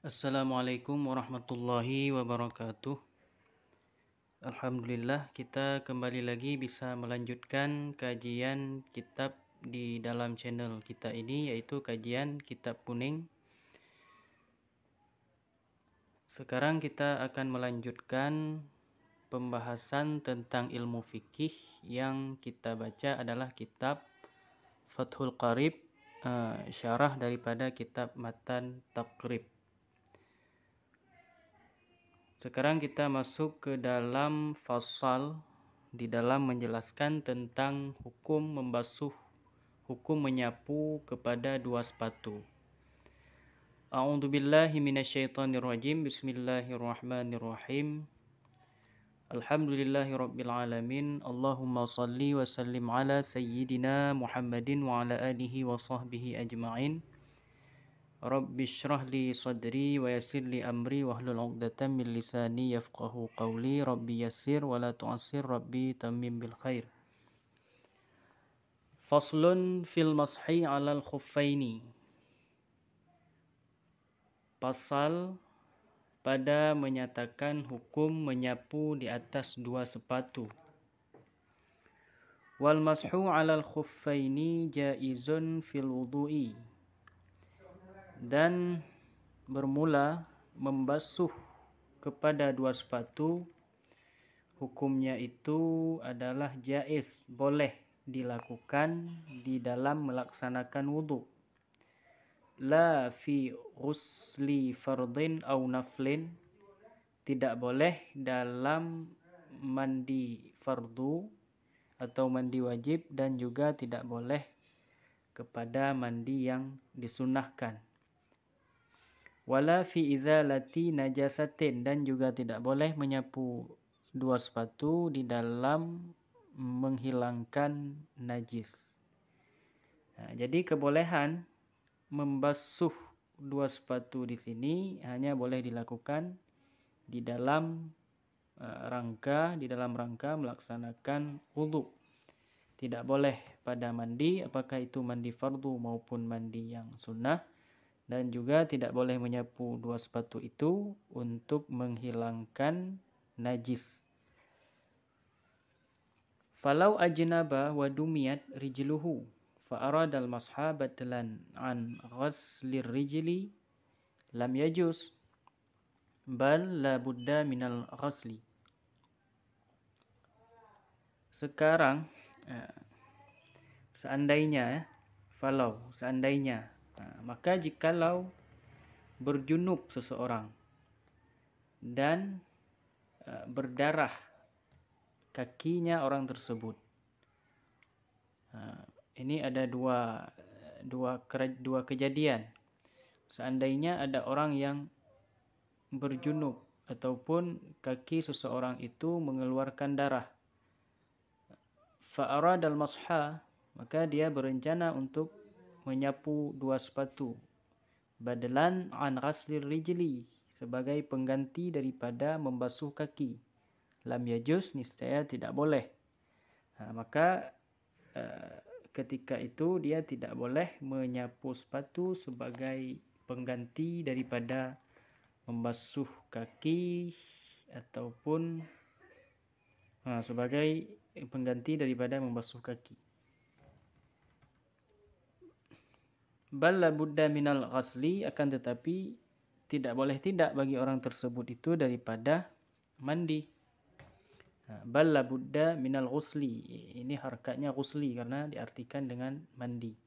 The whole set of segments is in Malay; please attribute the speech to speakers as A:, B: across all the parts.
A: Assalamualaikum warahmatullahi wabarakatuh. Alhamdulillah kita kembali lagi bisa melanjutkan kajian kitab di dalam channel kita ini, yaitu kajian Kitab Kuning. Sekarang kita akan melanjutkan pembahasan tentang ilmu fikih. Yang kita baca adalah kitab Fathul Qarib, syarah daripada kitab Matan Taqrib. Sekarang kita masuk ke dalam fasal di dalam menjelaskan tentang hukum membasuh, hukum menyapu kepada dua sepatu. A'udzubillahi minasyaitonirrajim. Bismillahirrahmanirrahim. Alhamdulillahirabbil alamin. Allahumma shalli wa sallim ala sayyidina Muhammadin wa ala alihi wa sahbihi ajma'in. Rabbi shrah li sadri wa yassir li amri wahlul 'uqdatam min lisani yafqahu qawli. Rabbi yassir wa la tu'assir, Rabbi tammim bil khair. Faslun fil mashi 'alal khuffaini. Pasal pada menyatakan hukum menyapu di atas dua sepatu. Wal mashu 'alal khuffaini jaizun fil wudu'i. Dan bermula membasuh kepada dua sepatu, hukumnya itu adalah jaiz, boleh dilakukan di dalam melaksanakan wudu. La fi ghusli fardin au naflin, tidak boleh dalam mandi fardu atau mandi wajib, dan juga tidak boleh kepada mandi yang disunahkan. Wala fi izalati najasatin, dan juga tidak boleh menyapu dua sepatu di dalam menghilangkan najis. Jadi kebolehan membasuh dua sepatu di sini hanya boleh dilakukan di dalam rangka melaksanakan wudu. Tidak boleh pada mandi, apakah itu mandi fardu maupun mandi yang sunnah. Dan juga tidak boleh menyapu dua sepatu itu untuk menghilangkan najis. Falau ajnaba wa dumiyat rijluhu fa aradal masha batlan an ghaslir rijli lam yajuz, bal la budda minal ghasli. Sekarang seandainya, maka jikalau berjunub seseorang dan berdarah kakinya orang tersebut. Ini ada dua kejadian. Seandainya ada orang yang berjunub ataupun kaki seseorang itu mengeluarkan darah, fa aradal masha, maka dia berencana untuk menyapu dua sepatu, badalan an ghaslir rijli, sebagai pengganti daripada membasuh kaki. Lam yajuz, niscaya tidak boleh. Maka ketika itu dia tidak boleh menyapu sepatu sebagai pengganti daripada membasuh kaki, ataupun sebagai pengganti daripada membasuh kaki. Bal la budda minal ghasli, akan tetapi tidak boleh tidak bagi orang tersebut itu daripada mandi. Bal la budda minal ghusli, ini harakatnya ghusli karena diartikan dengan mandi.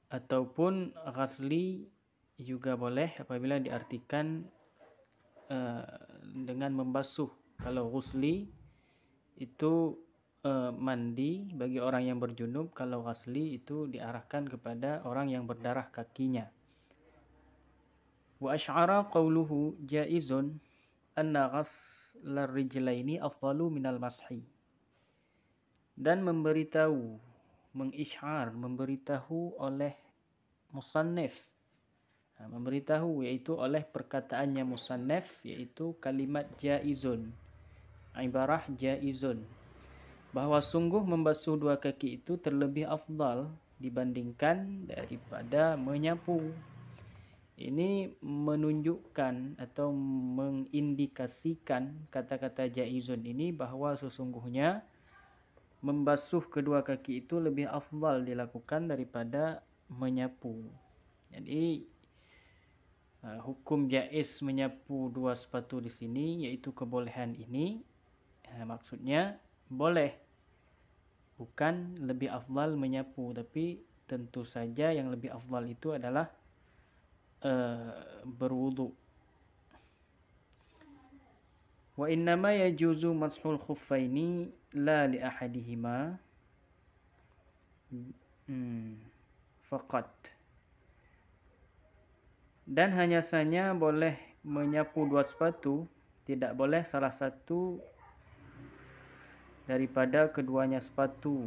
A: Ataupun ghasli juga boleh apabila diartikan dengan membasuh. Kalau ghusli itu mandi bagi orang yang berjunub, kalau ghasli itu diarahkan kepada orang yang berdarah kakinya. Wa asy'ara qawluhu jaizun anna ghaslar rijlaini afdalu minal mashi. Dan memberitahu oleh musannif, memberitahu yaitu oleh perkataannya musannif, yaitu kalimat jaizun, ibarah jaizun, bahwa sungguh membasuh dua kaki itu terlebih afdal dibandingkan daripada menyapu. Ini menunjukkan atau mengindikasikan kata-kata jaizun ini bahwa sesungguhnya membasuh kedua kaki itu lebih afdal dilakukan daripada menyapu. Jadi hukum jaiz menyapu dua sepatu di sini yaitu kebolehan ini maksudnya boleh, bukan lebih afdal menyapu, tapi tentu saja yang lebih afdal itu adalah berwudu. Wa innama yajuzu mashul khuffaini la li ahadihima faqat. Dan hanya saja boleh menyapu dua sepatu, tidak boleh salah satu daripada keduanya sepatu,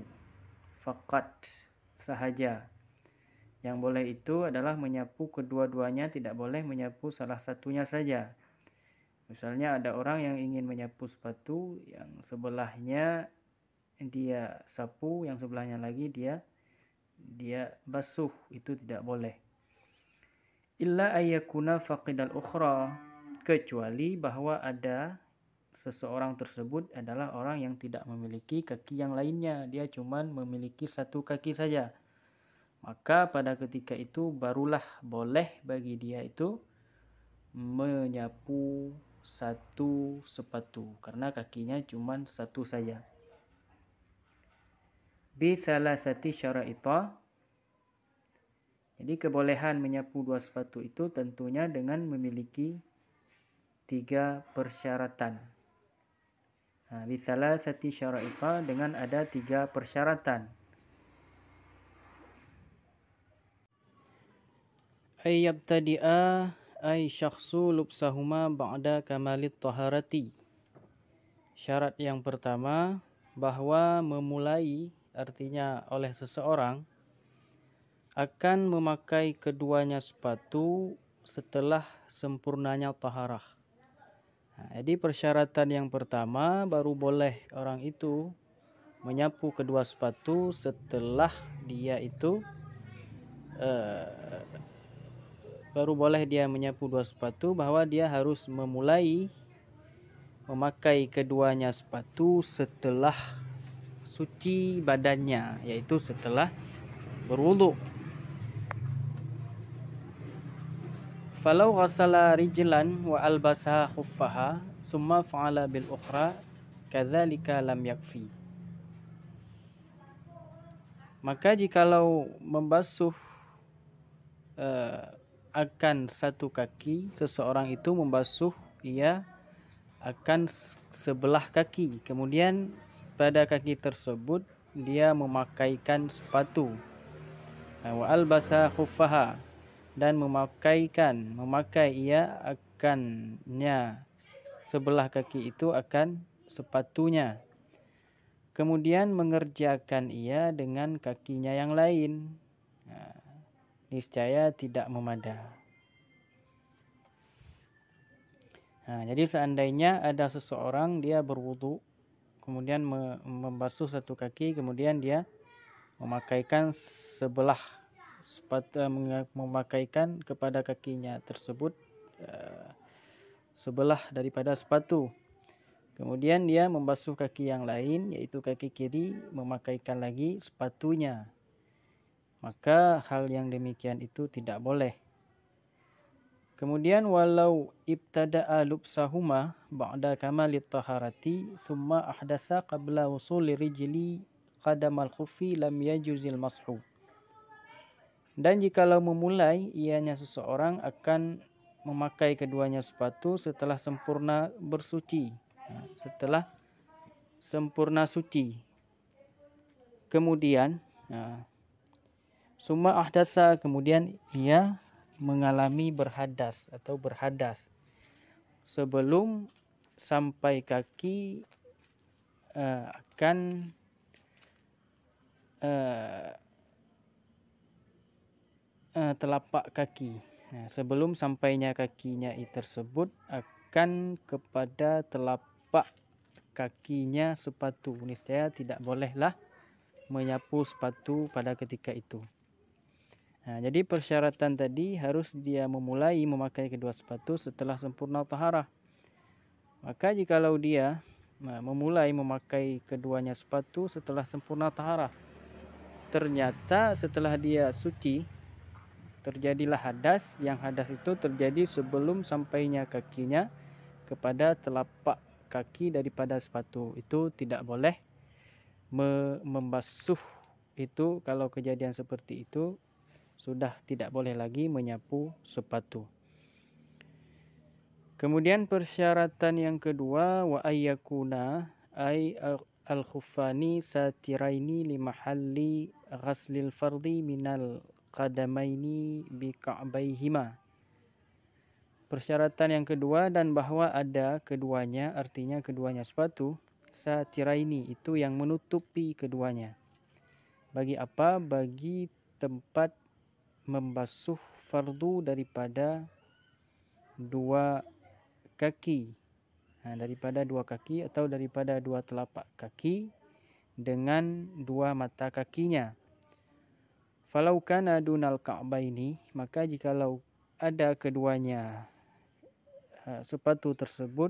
A: faqat sahaja. Yang boleh itu adalah menyapu kedua-duanya, tidak boleh menyapu salah satunya saja. Misalnya ada orang yang ingin menyapu sepatu, yang sebelahnya dia sapu, yang sebelahnya lagi dia basuh, itu tidak boleh. Illa ayyakuna faqidal ukhra, kecuali bahwa ada seseorang tersebut adalah orang yang tidak memiliki kaki yang lainnya, dia cuman memiliki satu kaki saja. Maka pada ketika itu barulah boleh bagi dia itu menyapu satu sepatu karena kakinya cuma satu saja. Bi thalathati syara'ita. Jadi kebolehan menyapu dua sepatu itu tentunya dengan memiliki 3 persyaratan. Bi thalathati syara'ita, dengan ada 3 persyaratan. Ayyabtadi'a ay syakhsu lubsahuma ba'da kamalit taharati. Syarat yang pertama bahwa memulai, artinya oleh seseorang akan memakai keduanya sepatu setelah sempurnanya taharah. Jadi persyaratan yang pertama baru boleh orang itu menyapu kedua sepatu setelah dia itu baru boleh dia menyapu dua sepatu, bahwa dia harus memulai memakai keduanya sepatu setelah suci badannya, yaitu setelah berwudu. Falau ghassala rijlan wa albasaha khuffaha summa fa'ala bil ukhra kadzalika lam yakfi. Maka jikalau membasuh akan satu kaki, seseorang itu membasuh ia akan sebelah kaki, kemudian pada kaki tersebut dia memakaikan sepatu, wa albasa khuffaha, dan memakai ia akannya sebelah kaki itu akan sepatunya, kemudian mengerjakan ia dengan kakinya yang lain, niscaya tidak memadah. Jadi seandainya ada seseorang dia berwudu, kemudian membasuh satu kaki, kemudian dia memakaikan sebelah sepatu, memakaikan kepada kakinya tersebut sebelah daripada sepatu, kemudian dia membasuh kaki yang lain, yaitu kaki kiri, memakaikan lagi sepatunya, maka hal yang demikian itu tidak boleh. Kemudian walau ibtada'a lubsahuma ba'da kamalit taharati summa ahdasa qabla wusuli rijli qadamal khuffi lam yajuzil mashu. Dan jikalau memulai ianya seseorang akan memakai keduanya sepatu setelah sempurna bersuci, setelah sempurna suci, kemudian summa ahdasa, kemudian ia mengalami berhadas atau berhadas sebelum sampai kaki akan telapak kaki. Sebelum sampainya kakinya tersebut akan kepada telapak kakinya sepatu, niscaya tidak bolehlah menyapu sepatu pada ketika itu. Nah, jadi persyaratan tadi harus dia memulai memakai kedua sepatu setelah sempurna taharah. Maka jikalau dia memulai memakai keduanya sepatu setelah sempurna taharah, ternyata setelah dia suci terjadilah hadas, yang hadas itu terjadi sebelum sampainya kakinya kepada telapak kaki daripada sepatu. Itu tidak boleh membasuh itu. Kalau kejadian seperti itu sudah tidak boleh lagi menyapu sepatu. Kemudian persyaratan yang kedua, wa ayyakuna ay al-khuffani satiraini limahalli ghaslil fardi minal qadamaini biqa'baihima. Persyaratan yang kedua, dan bahwa ada keduanya, artinya keduanya sepatu, satiraini itu yang menutupi keduanya. Bagi apa? Bagi tempat membasuh fardu daripada dua kaki. Daripada dua kaki atau daripada dua telapak kaki dengan dua mata kakinya. Falau kana dunal ka'baini, maka jikalau ada keduanya sepatu tersebut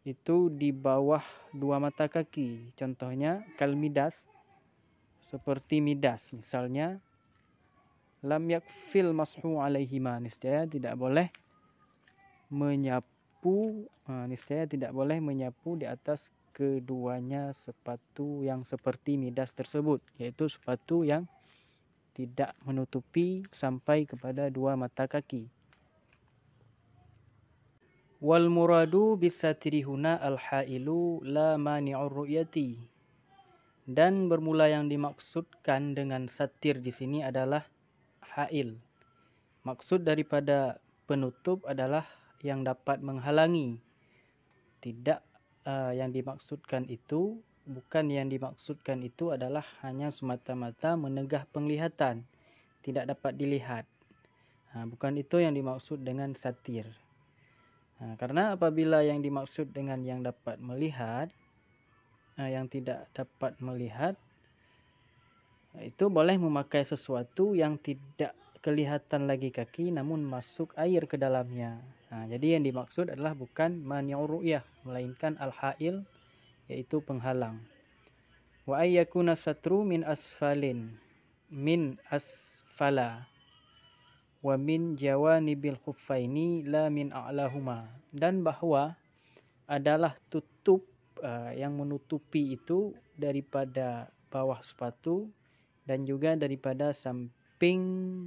A: itu di bawah dua mata kaki. Contohnya kalmidas, seperti midas misalnya, lam yakfil mashu alaihima, niscaya tidak boleh menyapu, di atas keduanya sepatu yang seperti midas tersebut, yaitu sepatu yang tidak menutupi sampai kepada dua mata kaki. Wal muradu bisatiri huna al-hailu la mani'ur ru'yati. Dan bermula yang dimaksudkan dengan satir di sini adalah hail. Maksud daripada penutup adalah yang dapat menghalangi. Tidak yang dimaksudkan itu, bukan yang dimaksudkan itu adalah hanya semata-mata menegah penglihatan, tidak dapat dilihat. Bukan itu yang dimaksud dengan satir. Karena apabila yang dimaksud dengan yang dapat melihat, yang tidak dapat melihat, itu boleh memakai sesuatu yang tidak kelihatan lagi kaki namun masuk air ke dalamnya. Jadi yang dimaksud adalah bukan mani'ur ru'yah, melainkan al-hail, yaitu penghalang. Wa ayyakuna satru min asfala wa min jawanibil khuffaini la min a'lahuma. Dan bahwa adalah tutup yang menutupi itu daripada bawah sepatu dan juga daripada samping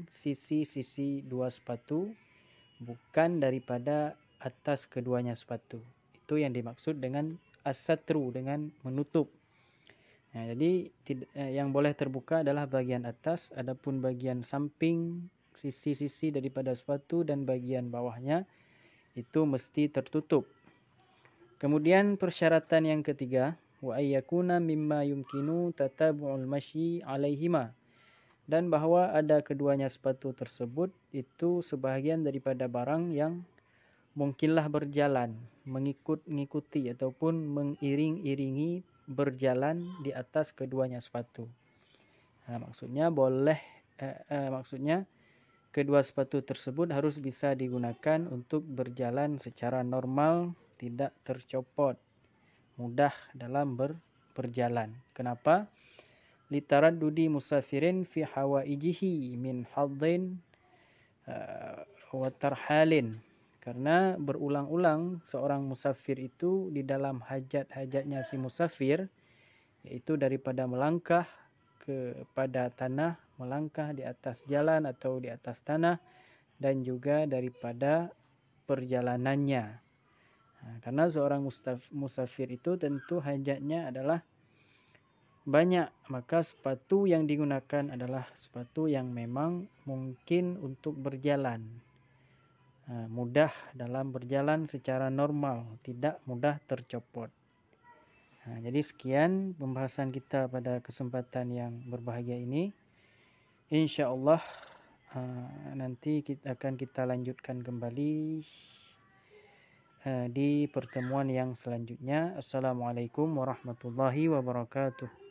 A: sisi-sisi dua sepatu, bukan daripada atas keduanya sepatu. Itu yang dimaksud dengan as-satru, dengan menutup. Jadi yang boleh terbuka adalah bagian atas, adapun bagian samping, sisi-sisi daripada sepatu dan bagian bawahnya itu mesti tertutup. Kemudian persyaratan yang ketiga, wa ayyakuna mimma yumkinu tatabu'ul masyi alaihima. Dan bahwa ada keduanya sepatu tersebut itu sebahagian daripada barang yang mungkinlah berjalan, mengikuti ataupun mengiring-iringi berjalan di atas keduanya sepatu. Maksudnya kedua sepatu tersebut harus bisa digunakan untuk berjalan secara normal, tidak tercopot, mudah dalam berjalan. Kenapa? Litaraddudi musafirin fi hawaijihi min haddin wa tarhalin. Karena berulang-ulang seorang musafir itu di dalam hajat-hajatnya si musafir, yaitu daripada melangkah kepada tanah, melangkah di atas jalan atau di atas tanah, dan juga daripada perjalanannya. Karena seorang musafir itu tentu hajatnya adalah banyak, maka sepatu yang digunakan adalah sepatu yang memang mungkin untuk berjalan, mudah dalam berjalan secara normal, tidak mudah tercopot. Jadi sekian pembahasan kita pada kesempatan yang berbahagia ini. Insya Allah nanti akan kita lanjutkan kembali di pertemuan yang selanjutnya. Assalamualaikum warahmatullahi wabarakatuh.